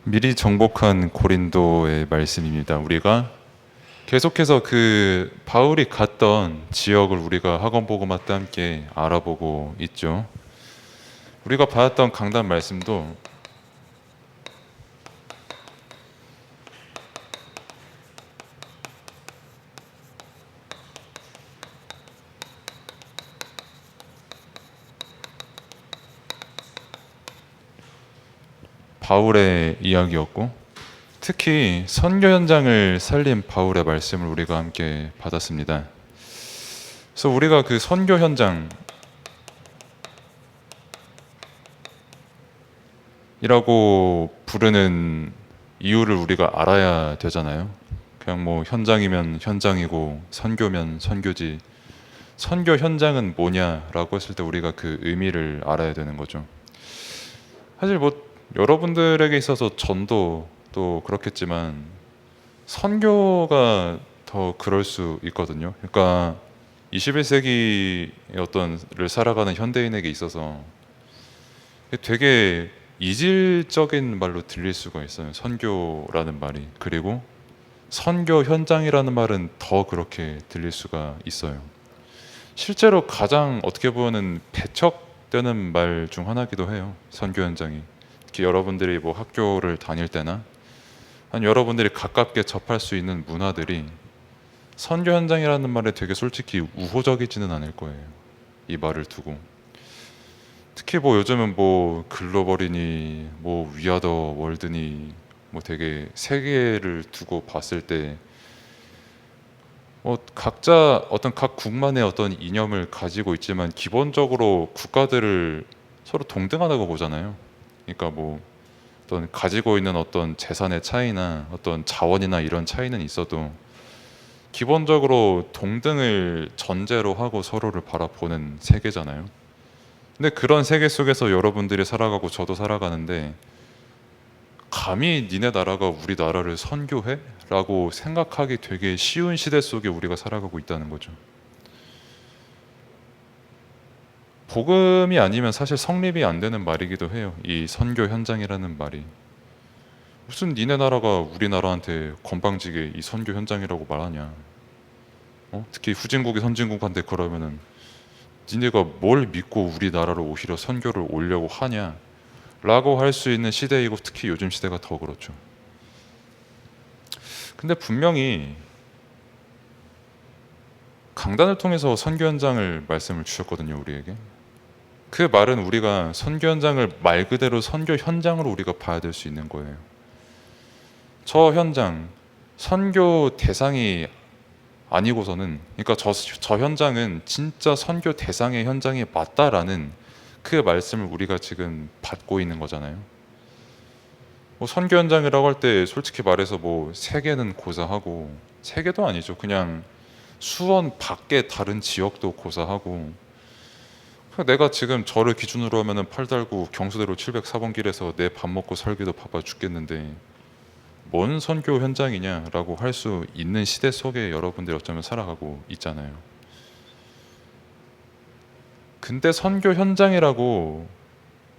미리 정복한 고린도의 말씀입니다. 우리가 계속해서 그 바울이 갔던 지역을 우리가 학원 복음화 때 함께 알아보고 있죠. 우리가 받았던 강단 말씀도 바울의 이야기였고, 특히 선교 현장을 살린 바울의 말씀을 우리가 함께 받았습니다. 그래서 우리가 그 선교 현장이라고 부르는 이유를 우리가 알아야 되잖아요. 그냥 뭐 현장이면 현장이고 선교면 선교지, 선교 현장은 뭐냐라고 했을 때 우리가 그 의미를 알아야 되는 거죠. 사실 뭐 여러분들에게 있어서 전도 또 그렇겠지만 선교가 더 그럴 수 있거든요. 그러니까 21세기의 어떤를 살아가는 현대인에게 있어서 되게 이질적인 말로 들릴 수가 있어요. 선교라는 말이. 그리고 선교 현장이라는 말은 더 그렇게 들릴 수가 있어요. 실제로 가장 어떻게 보면 배척되는 말 중 하나기도 해요. 선교 현장이. 특히 여러분들이 뭐 학교를 다닐 때나 아니 여러분들이 가깝게 접할 수 있는 문화들이 선교 현장이라는 말에 되게 솔직히 우호적이지는 않을 거예요. 이 말을 두고. 특히 뭐 요즘은 뭐 글로벌이니 뭐 위아더 월드니 뭐 되게 세계를 두고 봤을 때 각자 어떤 각 국만의 어떤 이념을 가지고 있지만 기본적으로 국가들을 서로 동등하다고 보잖아요. 그러니까 뭐 어떤 가지고 있는 어떤 재산의 차이나 어떤 자원이나 이런 차이는 있어도 기본적으로 동등을 전제로 하고 서로를 바라보는 세계잖아요. 근데 그런 세계 속에서 여러분들이 살아가고 저도 살아가는데 감히 니네 나라가 우리 나라를 선교해? 라고 생각하기 되게 쉬운 시대 속에 우리가 살아가고 있다는 거죠. 복음이 아니면 사실 성립이 안 되는 말이기도 해요. 이 선교 현장이라는 말이. 무슨 니네 나라가 우리나라한테 건방지게 이 선교 현장이라고 말하냐. 특히 후진국이 선진국한테 그러면은 니네가 뭘 믿고 우리나라로 오히려 선교를 오려고 하냐 라고 할 수 있는 시대이고 특히 요즘 시대가 더 그렇죠. 근데 분명히 강단을 통해서 선교 현장을 말씀을 주셨거든요, 우리에게. 그 말은 우리가 선교 현장을 말 그대로 선교 현장으로 우리가 봐야 될 수 있는 거예요. 저 현장, 선교 대상이 아니고서는, 그러니까 저 현장은 진짜 선교 대상의 현장이 맞다라는 그 말씀을 우리가 지금 받고 있는 거잖아요. 뭐 선교 현장이라고 할 때 솔직히 말해서 뭐 세계는 고사하고, 세계도 아니죠. 그냥 수원 밖에 다른 지역도 고사하고, 내가 지금 저를 기준으로 하면은 팔달구 경수대로 704번 길에서 내 밥 먹고 살기도 바빠 죽겠는데 뭔 선교 현장이냐라고 할 수 있는 시대 속에 여러분들이 어쩌면 살아가고 있잖아요. 근데 선교 현장이라고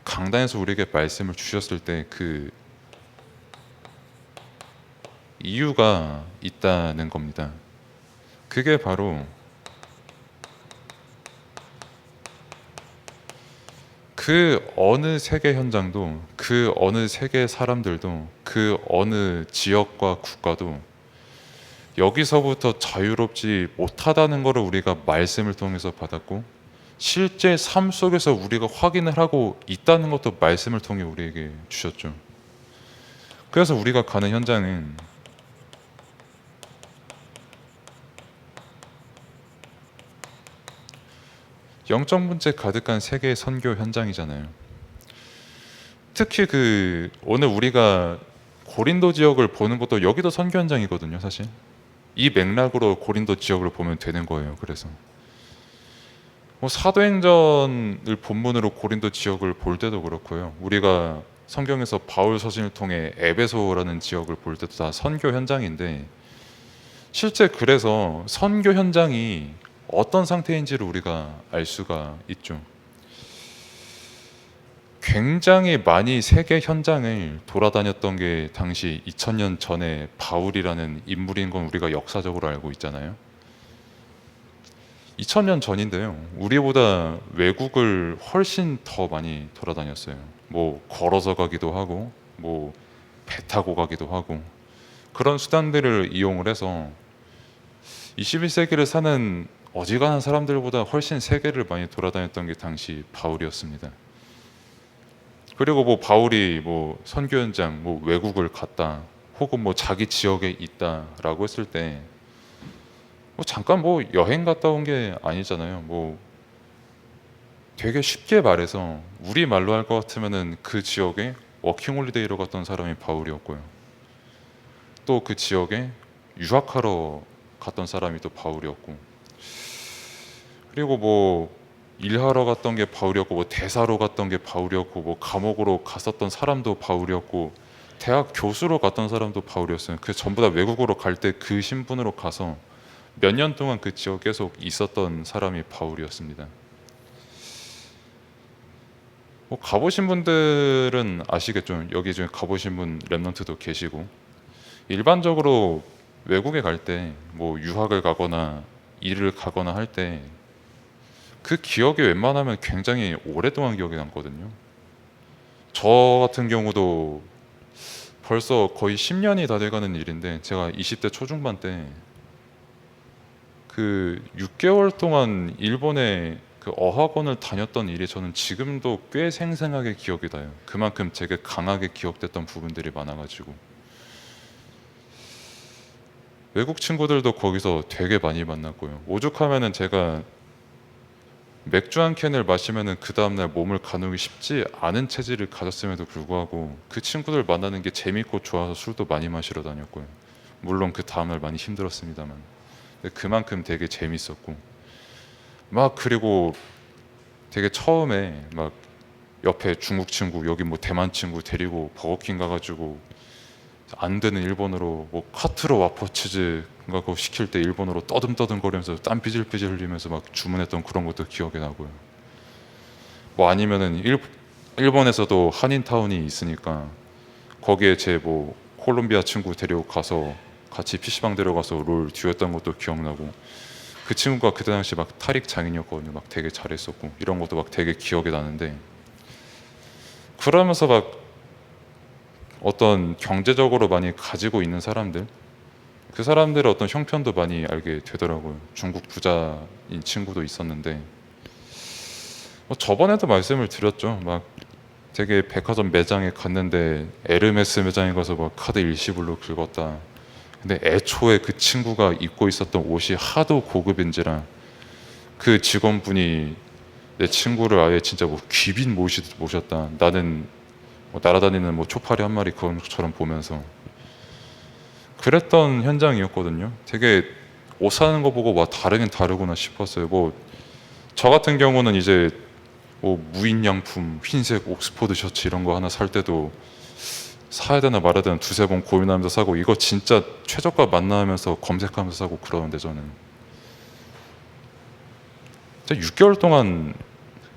강단에서 우리에게 말씀을 주셨을 때 그 이유가 있다는 겁니다. 그게 바로 그 어느 세계 현장도, 그 어느 세계 사람들도, 그 어느 지역과 국가도 여기서부터 자유롭지 못하다는 것을 우리가 말씀을 통해서 받았고, 실제 삶 속에서 우리가 확인을 하고 있다는 것도 말씀을 통해 우리에게 주셨죠. 그래서 우리가 가는 현장은 영적 문제 가득한 세계의 선교 현장이잖아요. 특히 그 오늘 우리가 고린도 지역을 보는 것도 여기도 선교 현장이거든요, 사실. 이 맥락으로 고린도 지역을 보면 되는 거예요. 그래서 뭐 사도행전을 본문으로 고린도 지역을 볼 때도 그렇고요. 우리가 성경에서 바울 서신을 통해 에베소라는 지역을 볼 때도 다 선교 현장인데, 실제 그래서 선교 현장이 어떤 상태인지를 우리가 알 수가 있죠. 굉장히 많이 세계 현장을 돌아다녔던 게 당시 2000년 전에 바울이라는 인물인 건 우리가 역사적으로 알고 있잖아요. 2000년 전인데요. 우리보다 외국을 훨씬 더 많이 돌아다녔어요. 뭐 걸어서 가기도 하고, 뭐 배 타고 가기도 하고, 그런 수단들을 이용을 해서 21세기를 사는 어지간한 사람들보다 훨씬 세계를 많이 돌아다녔던 게 당시 바울이었습니다. 그리고 뭐 바울이 뭐 선교 현장, 뭐 외국을 갔다, 혹은 뭐 자기 지역에 있다라고 했을 때 뭐 잠깐 뭐 여행 갔다 온 게 아니잖아요. 뭐 되게 쉽게 말해서 우리 말로 할 것 같으면은 그 지역에 워킹홀리데이로 갔던 사람이 바울이었고요. 또 그 지역에 유학하러 갔던 사람이 또 바울이었고, 그리고 뭐 일하러 갔던 게 바울이었고, 뭐 대사로 갔던 게 바울이었고, 뭐 감옥으로 갔었던 사람도 바울이었고, 대학 교수로 갔던 사람도 바울이었어요. 그 전부 다 외국으로 갈 때 그 신분으로 가서 몇 년 동안 그 지역 계속 있었던 사람이 바울이었습니다. 뭐 가보신 분들은 아시겠죠. 여기 중에 가보신 분 랩런트도 계시고, 일반적으로 외국에 갈 때 뭐 유학을 가거나 일을 가거나 할 때 그 기억이 웬만하면 굉장히 오랫동안 기억에 남거든요. 저 같은 경우도 벌써 거의 10년이 다 돼가는 일인데, 제가 20대 초중반 때 그 6개월 동안 일본에 그 어학원을 다녔던 일이 저는 지금도 꽤 생생하게 기억이 나요. 그만큼 되게 강하게 기억됐던 부분들이 많아가지고, 외국 친구들도 거기서 되게 많이 만났고요. 오죽하면은 제가 맥주 한 캔을 마시면은 그 다음날 몸을 가누기 쉽지 않은 체질을 가졌음에도 불구하고 그 친구들 만나는 게 재밌고 좋아서 술도 많이 마시러 다녔고요. 물론 그 다음날 많이 힘들었습니다만, 근데 그만큼 되게 재밌었고, 막 그리고 되게 처음에 막 옆에 중국 친구, 여기 뭐 대만 친구 데리고 버거킹 가가지고 안 되는 일본어로 뭐 카트로 와퍼치즈 그거 시킬 때 일본어로 떠듬떠듬거리면서 땀 삐질삐질 흘리면서 막 주문했던 그런 것도 기억이 나고요. 뭐 아니면은 일본에서도 한인타운이 있으니까 거기에 제 뭐 콜롬비아 친구 데리고 가서 같이 PC방 데려가서 롤 듀했던 것도 기억나고, 그 친구가 그때 당시 막 탈익 장인이었거든요. 막 되게 잘했었고, 이런 것도 막 되게 기억이 나는데, 그러면서 막 어떤 경제적으로 많이 가지고 있는 사람들, 그 사람들의 어떤 형편도 많이 알게 되더라고요. 중국 부자인 친구도 있었는데, 뭐 저번에도 말씀을 드렸죠. 막 되게 백화점 매장에 갔는데 에르메스 매장에 가서 막 카드 일시불로 긁었다. 근데 애초에 그 친구가 입고 있었던 옷이 하도 고급인지라 그 직원분이 내 친구를 아예 진짜 뭐 귀빈 모셨다. 나는 뭐 날아다니는 뭐 초파리 한 마리 그런 것처럼 보면서 그랬던 현장이었거든요. 되게 옷 사는 거 보고 와 다르긴 다르구나 싶었어요. 뭐 저 같은 경우는 이제 뭐 무인양품 흰색 옥스포드 셔츠 이런 거 하나 살 때도 사야 되나 말아야 되나 두세 번 고민하면서 사고, 이거 진짜 최저가 맞나 하면서 검색하면서 사고 그러는데, 저는 진짜 6개월 동안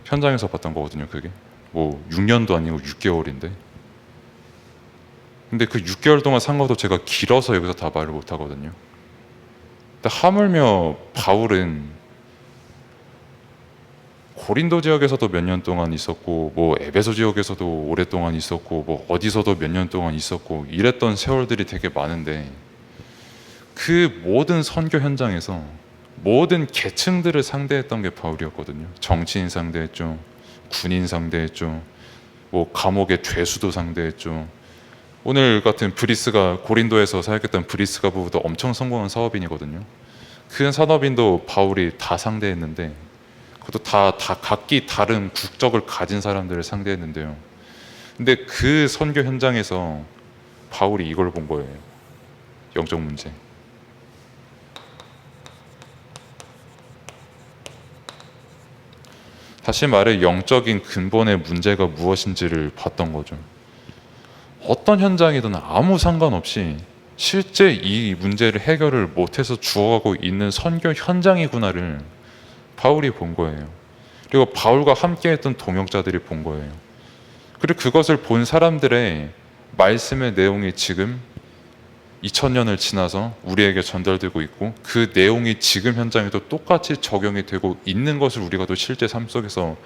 현장에서 봤던 거거든요. 그게 뭐 6년도 아니고 6개월인데, 근데 그 6개월 동안 산 것도 제가 길어서 여기서 다 말을 못 하거든요. 근데 하물며 바울은 고린도 지역에서도 몇 년 동안 있었고, 뭐 에베소 지역에서도 오랫동안 있었고, 뭐 어디서도 몇 년 동안 있었고, 이랬던 세월들이 되게 많은데, 그 모든 선교 현장에서 모든 계층들을 상대했던 게 바울이었거든요. 정치인 상대했죠, 군인 상대했죠, 뭐 감옥의 죄수도 상대했죠. 오늘 같은 브리스가, 고린도에서 사역했던 브리스가 부부도 엄청 성공한 사업인이거든요. 그 산업인도 바울이 다 상대했는데, 그것도 다 각기 다른 국적을 가진 사람들을 상대했는데요. 근데 그 선교 현장에서 바울이 이걸 본 거예요. 영적 문제. 다시 말해 영적인 근본의 문제가 무엇인지를 봤던 거죠. 어떤 현장이든 아무 상관없이 실제 이 문제를 해결을 못해서 죽어가고 있는 선교 현장이구나를 바울이 본 거예요. 그리고 바울과 함께 했던 동역자들이 본 거예요. 그리고 그것을 본 사람들의 말씀의 내용이 지금 2000년을 지나서 우리에게 전달되고 있고, 그 내용이 지금 현장에도 똑같이 적용이 되고 있는 것을 우리가 또 실제 삶 속에서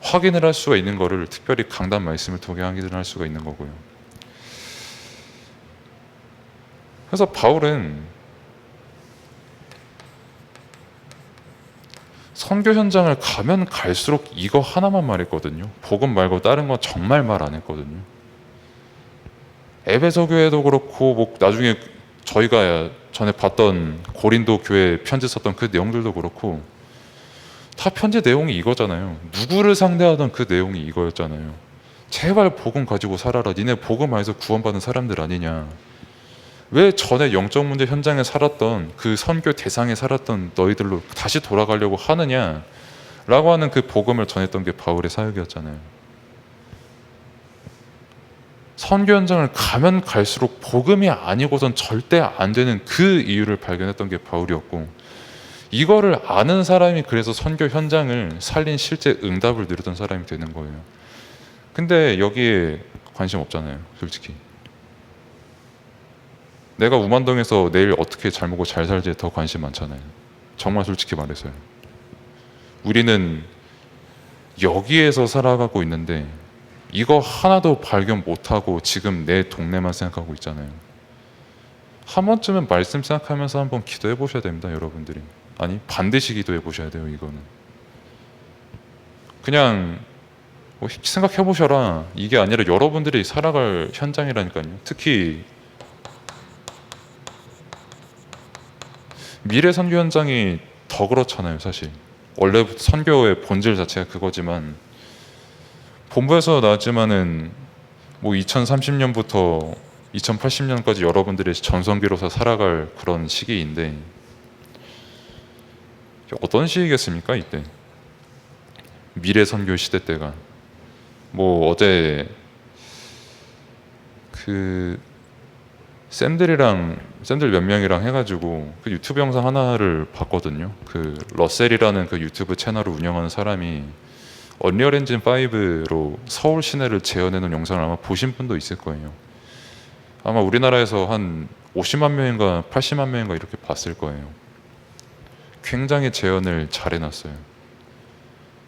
확인을 할 수가 있는 것을 특별히 강단 말씀을 통해 확인을 할 수가 있는 거고요. 그래서 바울은 선교 현장을 가면 갈수록 이거 하나만 말했거든요. 복음 말고 다른 건 정말 말 안 했거든요. 에베소 교회도 그렇고, 뭐 나중에 저희가 전에 봤던 고린도 교회 편지 썼던 그 내용들도 그렇고, 다 편지 내용이 이거잖아요. 누구를 상대하던 그 내용이 이거였잖아요. 제발 복음 가지고 살아라. 니네 복음 안에서 구원받은 사람들 아니냐. 왜 전에 영적 문제 현장에 살았던 그 선교 대상에 살았던 너희들로 다시 돌아가려고 하느냐 라고 하는 그 복음을 전했던 게 바울의 사역이었잖아요. 선교 현장을 가면 갈수록 복음이 아니고선 절대 안 되는 그 이유를 발견했던 게 바울이었고, 이거를 아는 사람이 그래서 선교 현장을 살린 실제 응답을 누렸던 사람이 되는 거예요. 근데 여기에 관심 없잖아요, 솔직히. 내가 우만동에서 내일 어떻게 잘 먹고 잘 살지에 더 관심 많잖아요. 정말 솔직히 말해서요. 우리는 여기에서 살아가고 있는데 이거 하나도 발견 못하고 지금 내 동네만 생각하고 있잖아요. 한 번쯤은 말씀 생각하면서 한번 기도해 보셔야 됩니다, 여러분들이. 아니, 반드시 기도해 보셔야 돼요, 이거는. 그냥 생각해 보셔라. 이게 아니라 여러분들이 살아갈 현장이라니까요. 특히 미래 선교 현장이 더 그렇잖아요, 사실. 원래 선교의 본질 자체가 그거지만, 본부에서 나왔지만은 뭐 2030년부터 2080년까지 여러분들이 전성기로서 살아갈 그런 시기인데, 어떤 시기겠습니까, 이때? 미래 선교 시대 때가. 뭐 어제 그 쌤들 몇 명이랑 해가지고 그 유튜브 영상 하나를 봤거든요. 그 러셀이라는 그 유튜브 채널을 운영하는 사람이 언리얼 엔진 5로 서울 시내를 재현해 놓은 영상을 아마 보신 분도 있을 거예요. 아마 우리나라에서 한 50만 명인가 80만 명인가 이렇게 봤을 거예요. 굉장히 재현을 잘 해놨어요.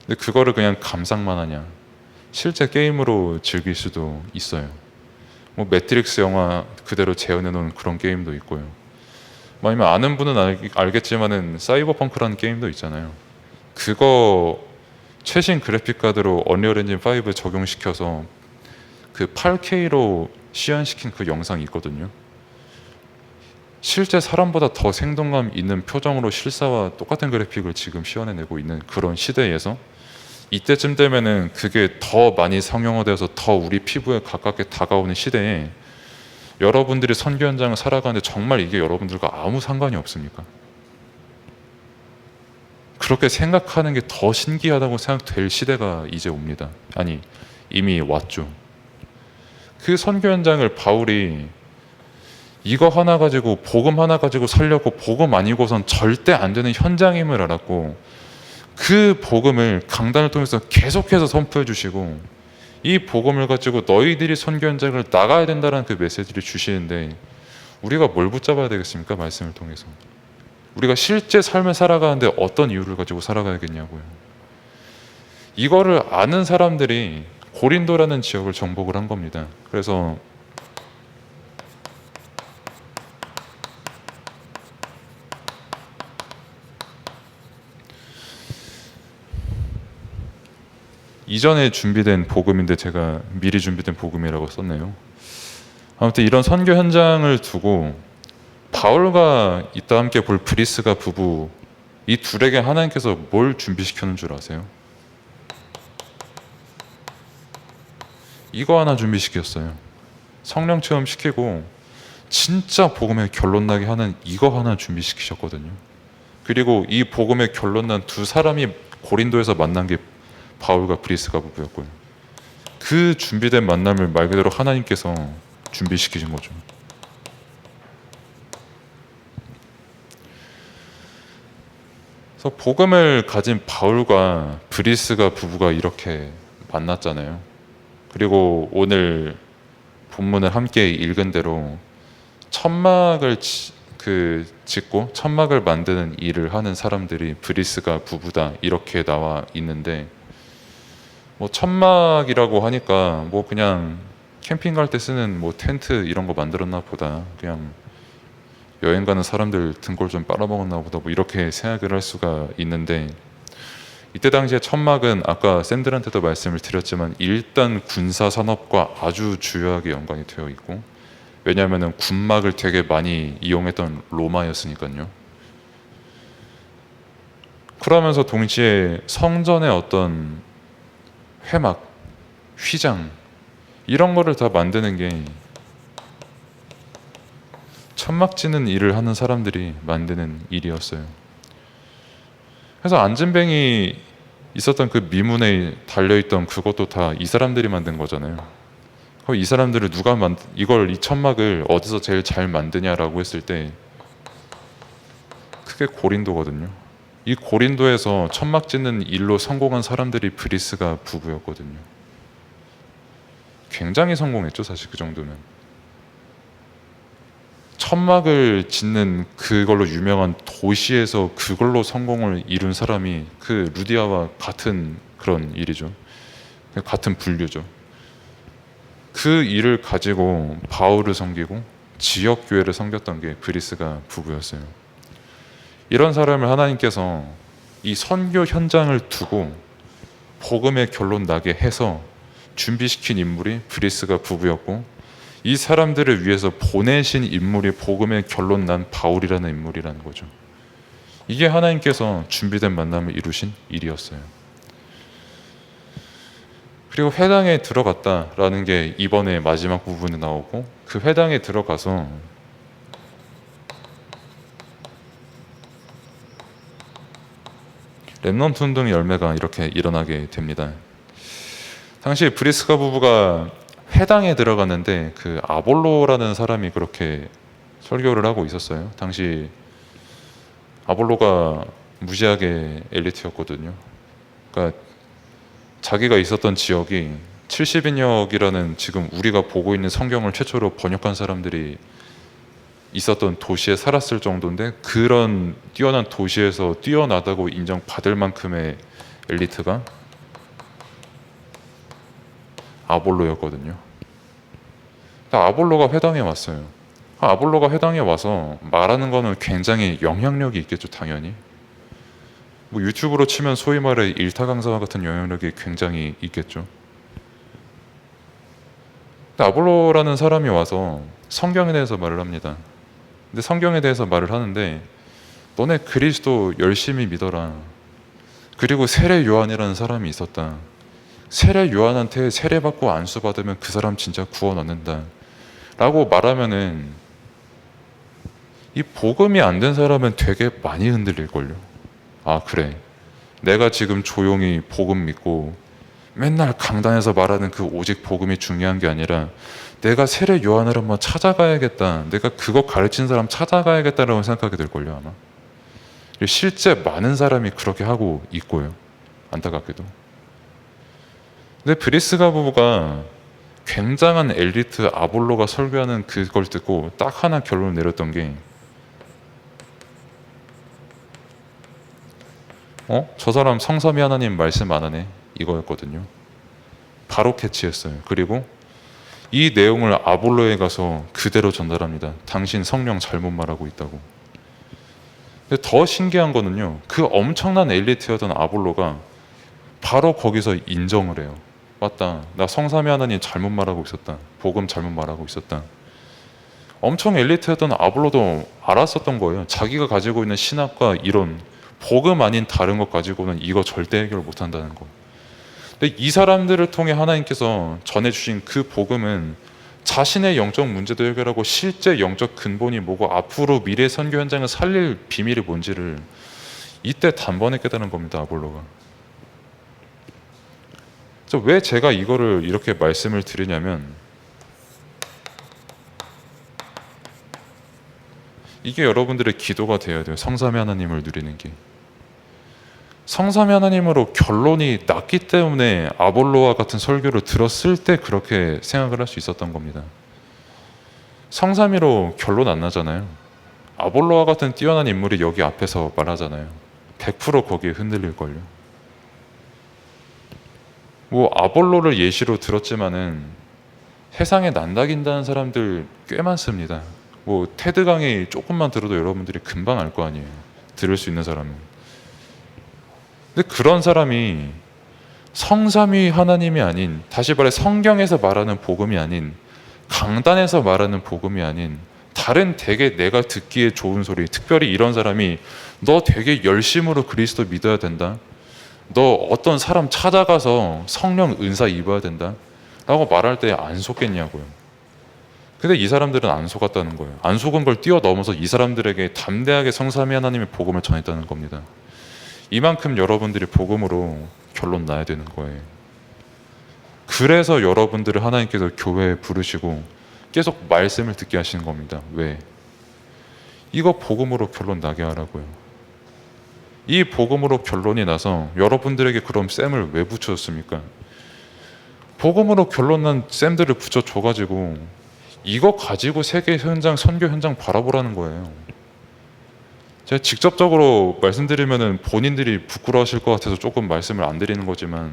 근데 그거를 그냥 감상만 하냐? 실제 게임으로 즐길 수도 있어요. 뭐 매트릭스 영화 그대로 재현해 놓은 그런 게임도 있고요. 뭐 아니면 아는 분은 알겠지만은 사이버펑크라는 게임도 있잖아요. 그거 최신 그래픽 카드로 언리얼 엔진 5 적용시켜서 그 8K로 시연시킨 그 영상이 있거든요. 실제 사람보다 더 생동감 있는 표정으로 실사와 똑같은 그래픽을 지금 시연해내고 있는 그런 시대에서, 이때쯤 되면은 그게 더 많이 상용화되어서 더 우리 피부에 가깝게 다가오는 시대에 여러분들이 선교 현장을 살아가는데 정말 이게 여러분들과 아무 상관이 없습니까? 그렇게 생각하는 게 더 신기하다고 생각될 시대가 이제 옵니다. 아니, 이미 왔죠. 그 선교 현장을 바울이 이거 하나 가지고, 복음 하나 가지고 살려고, 복음 아니고선 절대 안 되는 현장임을 알았고, 그 복음을 강단을 통해서 계속해서 선포해 주시고, 이 복음을 가지고 너희들이 선교 현장을 나가야 된다는 그 메시지를 주시는데, 우리가 뭘 붙잡아야 되겠습니까? 말씀을 통해서. 우리가 실제 삶을 살아가는데 어떤 이유를 가지고 살아가야겠냐고요. 이거를 아는 사람들이 고린도라는 지역을 정복을 한 겁니다. 그래서 이전에 준비된 복음인데 제가 미리 준비된 복음이라고 썼네요. 아무튼 이런 선교 현장을 두고 바울과 이따 함께 볼 브리스가 부부, 이 둘에게 하나님께서 뭘 준비시켜놓은 줄 아세요? 이거 하나 준비시켰어요. 성령 체험 시키고 진짜 복음의 결론 나게 하는 이거 하나 준비시키셨거든요. 그리고 이 복음의 결론 난 두 사람이 고린도에서 만난 게 바울과 브리스가 부부였고요. 그 준비된 만남을 말 그대로 하나님께서 준비시키신 거죠. 그래서 복음을 가진 바울과 브리스가 부부가 이렇게 만났잖아요. 그리고 오늘 본문을 함께 읽은 대로 천막을 짓고 천막을 만드는 일을 하는 사람들이 브리스가 부부다 이렇게 나와 있는데, 뭐 천막이라고 하니까 뭐 그냥 캠핑 갈 때 쓰는 뭐 텐트 이런 거 만들었나 보다, 그냥 여행 가는 사람들 등골 좀 빨아먹었나 보다, 뭐 이렇게 생각을 할 수가 있는데, 이때 당시에 천막은 아까 샌들한테도 말씀을 드렸지만 일단 군사 산업과 아주 주요하게 연관이 되어 있고, 왜냐하면 군막을 되게 많이 이용했던 로마였으니까요. 그러면서 동시에 성전의 어떤 회막, 휘장 이런 거를 다 만드는 게 천막 짓는 일을 하는 사람들이 만드는 일이었어요. 그래서 안진뱅이 있었던 그 미문에 달려있던 그것도 다 이 사람들이 만든 거잖아요. 그럼 이 사람들을 이 천막을 어디서 제일 잘 만드냐라고 했을 때 크게 고린도거든요. 이 고린도에서 천막 짓는 일로 성공한 사람들이 브리스가 부부였거든요. 굉장히 성공했죠, 사실 그 정도면. 천막을 짓는 그걸로 유명한 도시에서 그걸로 성공을 이룬 사람이 그 루디아와 같은 그런 일이죠. 같은 분류죠. 그 일을 가지고 바울을 섬기고 지역 교회를 섬겼던 게 브리스가 부부였어요. 이런 사람을 하나님께서 이 선교 현장을 두고 복음의 결론 나게 해서 준비시킨 인물이 브리스가 부부였고, 이 사람들을 위해서 보내신 인물이 복음의 결론 난 바울이라는 인물이라는 거죠. 이게 하나님께서 준비된 만남을 이루신 일이었어요. 그리고 회당에 들어갔다라는 게 이번에 마지막 부분에 나오고, 그 회당에 들어가서 렘넌트 운동의 열매가 이렇게 일어나게 됩니다. 당시 브리스가 부부가 회당에 들어갔는데 그 아볼로라는 사람이 그렇게 설교를 하고 있었어요. 당시 아볼로가 무지하게 엘리트였거든요. 그러니까 자기가 있었던 지역이 70인역이라는 지금 우리가 보고 있는 성경을 최초로 번역한 사람들이 있었던 도시에 살았을 정도인데, 그런 뛰어난 도시에서 뛰어나다고 인정받을 만큼의 엘리트가 아볼로였거든요. 아볼로가 회당에 왔어요. 아볼로가 회당에 와서 말하는 거는 굉장히 영향력이 있겠죠, 당연히. 뭐 유튜브로 치면 소위 말해 일타 강사와 같은 영향력이 굉장히 있겠죠. 아볼로라는 사람이 와서 성경에 대해서 말을 합니다. 근데 성경에 대해서 말을 하는데, 너네 그리스도 열심히 믿어라. 그리고 세례 요한이라는 사람이 있었다. 세례 요한한테 세례 받고 안수 받으면 그 사람 진짜 구원 얻는다 라고 말하면은, 이 복음이 안 된 사람은 되게 많이 흔들릴걸요. 아, 그래, 내가 지금 조용히 복음 믿고 맨날 강단에서 말하는 그 오직 복음이 중요한 게 아니라 내가 세례 요한을 한번 찾아가야겠다, 내가 그거 가르친 사람 찾아가야겠다라고 생각하게 될걸요, 아마. 실제 많은 사람이 그렇게 하고 있고요, 안타깝게도. 근데 브리스가 부부가 굉장한 엘리트 아볼로가 설교하는 그걸 듣고 딱 하나 결론을 내렸던 게, 저 사람 성삼위 하나님 말씀 안 하네, 이거였거든요. 바로 캐치했어요. 그리고 이 내용을 아볼로에 가서 그대로 전달합니다. 당신 성령 잘못 말하고 있다고. 근데 더 신기한 거는요, 그 엄청난 엘리트였던 아볼로가 바로 거기서 인정을 해요. 맞다, 나 성삼위 하나님 잘못 말하고 있었다, 복음 잘못 말하고 있었다. 엄청 엘리트였던 아볼로도 알았었던 거예요. 자기가 가지고 있는 신학과 이론, 복음 아닌 다른 것 가지고는 이거 절대 해결 못한다는 거. 근데 이 사람들을 통해 하나님께서 전해주신 그 복음은 자신의 영적 문제도 해결하고 실제 영적 근본이 뭐고 앞으로 미래 선교 현장을 살릴 비밀이 뭔지를 이때 단번에 깨달은 겁니다, 아볼로가. 그래서 왜 제가 이거를 이렇게 말씀을 드리냐면, 이게 여러분들의 기도가 되어야 돼요. 성삼위 하나님을 누리는 게. 성삼위 하나님으로 결론이 났기 때문에 아볼로와 같은 설교를 들었을 때 그렇게 생각을 할 수 있었던 겁니다. 성삼위로 결론 안 나잖아요. 아볼로와 같은 뛰어난 인물이 여기 앞에서 말하잖아요. 100% 거기에 흔들릴걸요. 뭐 아볼로를 예시로 들었지만은 세상에 난다긴다는 사람들 꽤 많습니다. 뭐 테드 강의 조금만 들어도 여러분들이 금방 알 거 아니에요. 들을 수 있는 사람은. 근데 그런 사람이 성삼위 하나님이 아닌, 다시 말해 성경에서 말하는 복음이 아닌, 강단에서 말하는 복음이 아닌 다른 되게 내가 듣기에 좋은 소리, 특별히 이런 사람이 너 되게 열심으로 그리스도 믿어야 된다, 너 어떤 사람 찾아가서 성령 은사 입어야 된다 라고 말할 때 안 속겠냐고요. 근데 이 사람들은 안 속았다는 거예요. 안 속은 걸 뛰어넘어서 이 사람들에게 담대하게 성삼위 하나님의 복음을 전했다는 겁니다. 이만큼 여러분들이 복음으로 결론 나야 되는 거예요. 그래서 여러분들을 하나님께서 교회에 부르시고 계속 말씀을 듣게 하시는 겁니다. 왜? 이거 복음으로 결론 나게 하라고요. 이 복음으로 결론이 나서 여러분들에게 그럼 쌤을 왜 붙여줬습니까? 복음으로 결론 난 쌤들을 붙여줘가지고 이거 가지고 세계 현장, 선교 현장 바라보라는 거예요. 제가 직접적으로 말씀드리면은 본인들이 부끄러워하실 것 같아서 조금 말씀을 안 드리는 거지만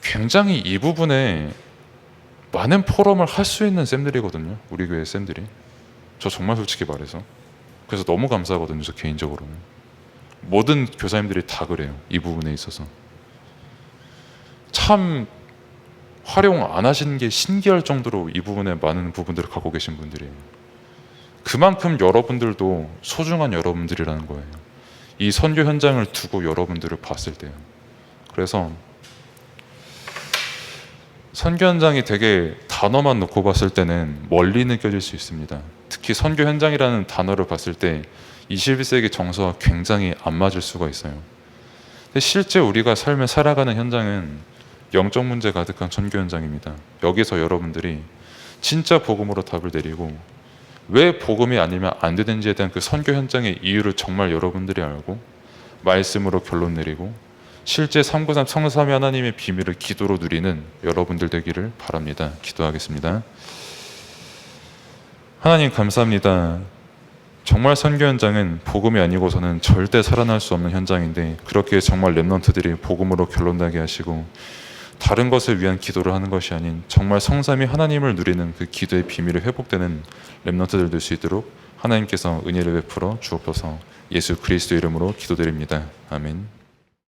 굉장히 이 부분에 많은 포럼을 할 수 있는 쌤들이거든요. 우리 교회 쌤들이. 저 정말 솔직히 말해서. 그래서 너무 감사하거든요. 저 개인적으로는. 모든 교사님들이 다 그래요. 이 부분에 있어서. 참 활용 안 하시는 게 신기할 정도로 이 부분에 많은 부분들을 갖고 계신 분들이에요. 그만큼 여러분들도 소중한 여러분들이라는 거예요. 이 선교 현장을 두고 여러분들을 봤을 때요. 그래서 선교 현장이 되게 단어만 놓고 봤을 때는 멀리 느껴질 수 있습니다. 특히 선교 현장이라는 단어를 봤을 때 21세기 정서와 굉장히 안 맞을 수가 있어요. 근데 실제 우리가 삶을 살아가는 현장은 영적 문제 가득한 선교 현장입니다. 여기서 여러분들이 진짜 복음으로 답을 내리고 왜 복음이 아니면 안 되는지에 대한 그 선교 현장의 이유를 정말 여러분들이 알고 말씀으로 결론 내리고 실제 393 성삼위 하나님의 비밀을 기도로 누리는 여러분들 되기를 바랍니다. 기도하겠습니다. 하나님 감사합니다. 정말 선교 현장은 복음이 아니고서는 절대 살아날 수 없는 현장인데 그렇게 정말 렘넌트들이 복음으로 결론 나게 하시고 다른 것을 위한 기도를 하는 것이 아닌 정말 성삼위 하나님을 누리는 그 기도의 비밀이 회복되는 렘넌트들 될 수 있도록 하나님께서 은혜를 베풀어 주옵소서. 예수 그리스도 이름으로 기도드립니다. 아멘.